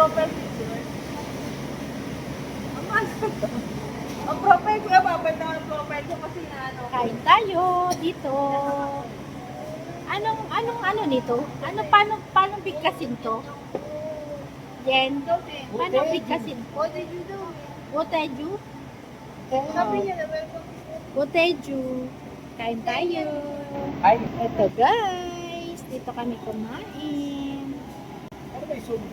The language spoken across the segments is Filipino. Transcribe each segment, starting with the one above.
profile picture. Ang profile ko, babad na ang profile ko kasi na ano. Kain tayo dito. Anong nito? Paano bigkasin to? Yen, paano bigkasin? What did you do? Goteju? Sabi niya na, welcome. Goteju. Kain tayo. Ay, Ito guys, dito kami kumain. ano ba yung zoom?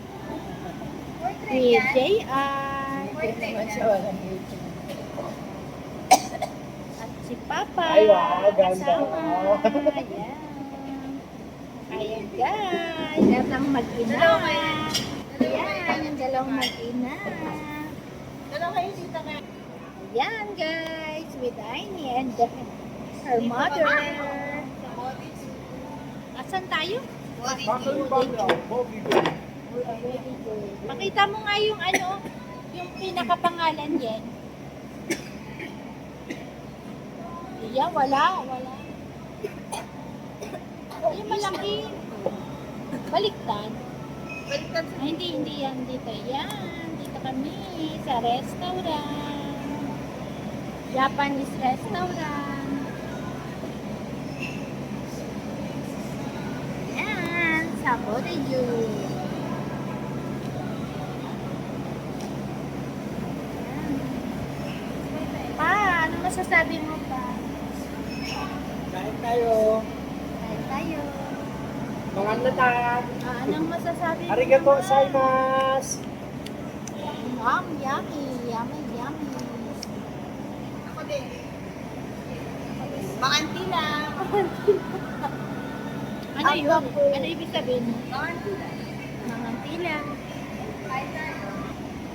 With JR. At si Papa. Ay, wow, ganda. Kasama. Ayan. Ayan guys. Datang mag-ina. Ayan, yung dalawang mag-ina. Dalawa kayo dito ka. Ayan guys, with Aini and her mother. Asan tayo? Bakit yung background? Bobby Boy. Pakita mo nga yung yung pinakapangalan yan. Iya, wala. Yung malaki. Baliktad. Baliktad sa Ay, hindi yan. Dito yan. Dito kami sa restaurant. Japanese restaurant. Yan. Sa Boreju. Pa, ano masasabi mo pa? Kain tayo. Kain tayo. Mga natan. Anong masasabi mo? Arigato gozaimasu. Yummy. ako din. Makanti lang. Ano yun? Ano ibig sabihin? Makanti lang. Mga tila. Kain tayo.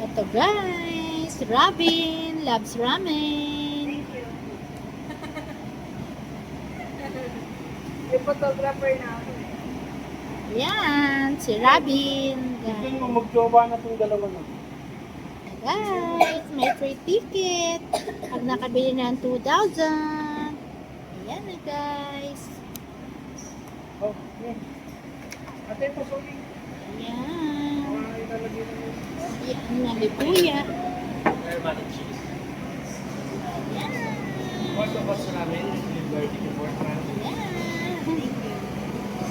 Ito guys, Robin loves ramen. Thank you. Yung photographer na ako. Yan, si Robin. Gusto mo magjowa na itong dalawa na. Guys, may free ticket. Pag nakabili ng 2,000. Ayan na guys. Oh, yeah. Ate, sorry. Ayan. Mga ilalagay na yun. Ayan na libuya. Very much cheese. Ayan. Also, basta namin, liberty to work man. Ayan.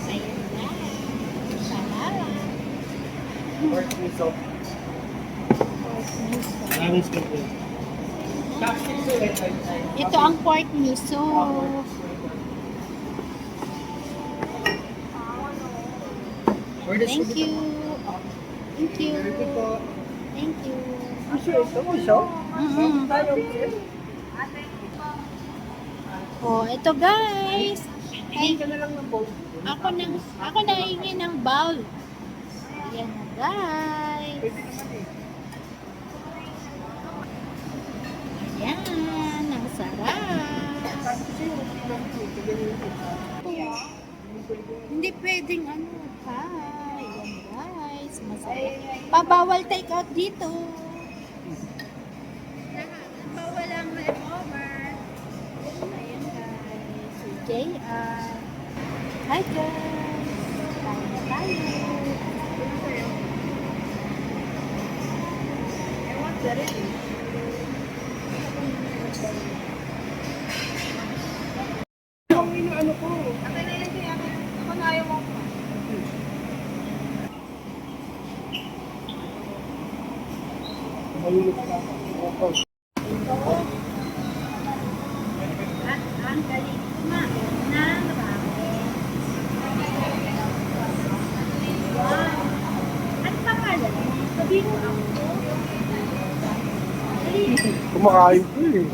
Ayan guys. Salamat. Work miso. Maraming scoop yun. Chopsticks ulit. Ito ang pork miso. Thank you. Thank you. Thank you. Ito mo siya? Mm-hmm. Tayo. Oh, ito guys. Tingin ka na lang ng bowl. Ako nahingi ng bowl. Ayan na guys. Pwede naman eh. Ayan, ang sarap. Hindi pwedeng ha. Ayan guys, masarap. Pabawal take out dito. Bawal ang leftover. Ayan guys, si JR. Hi guys. Tayo na tayo. I want the review. Ang inaano ko. Ako na yun siya. Ako na ayaw mo. Malulog ka. Okay. Ang galing kumain ng ramen. Wow! Ano pangalan? Sabihin mo ako. Kumakain ko eh.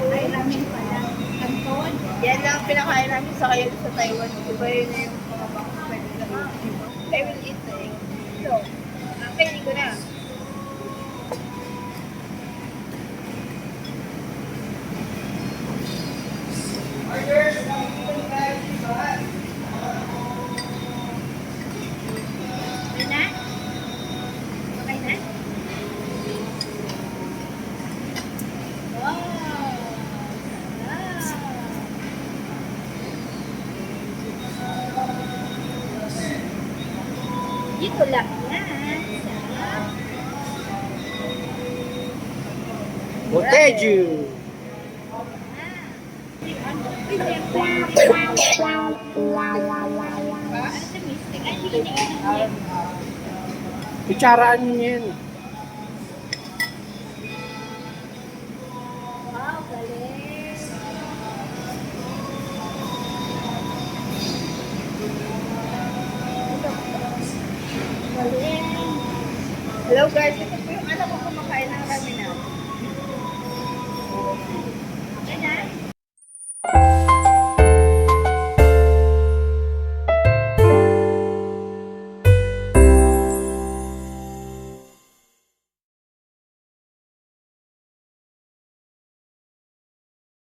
Ay, ramen pala. Kanton. Yan lang ang pinakain namin sa kayo sa Taiwan. Diba yun na yung mga baka pwede lang. I will eat the egg. So, kainin ko na. Okay na? Okay na? Wow! Sarap! Bulaklak. Boteju. Ano sa mystic? Ay, hindi iniinom. Kutsaraan niyo yan. Wow, galing. Galing. Hello guys, ito po yung anak ko kumakain ng ramen na. Okay na?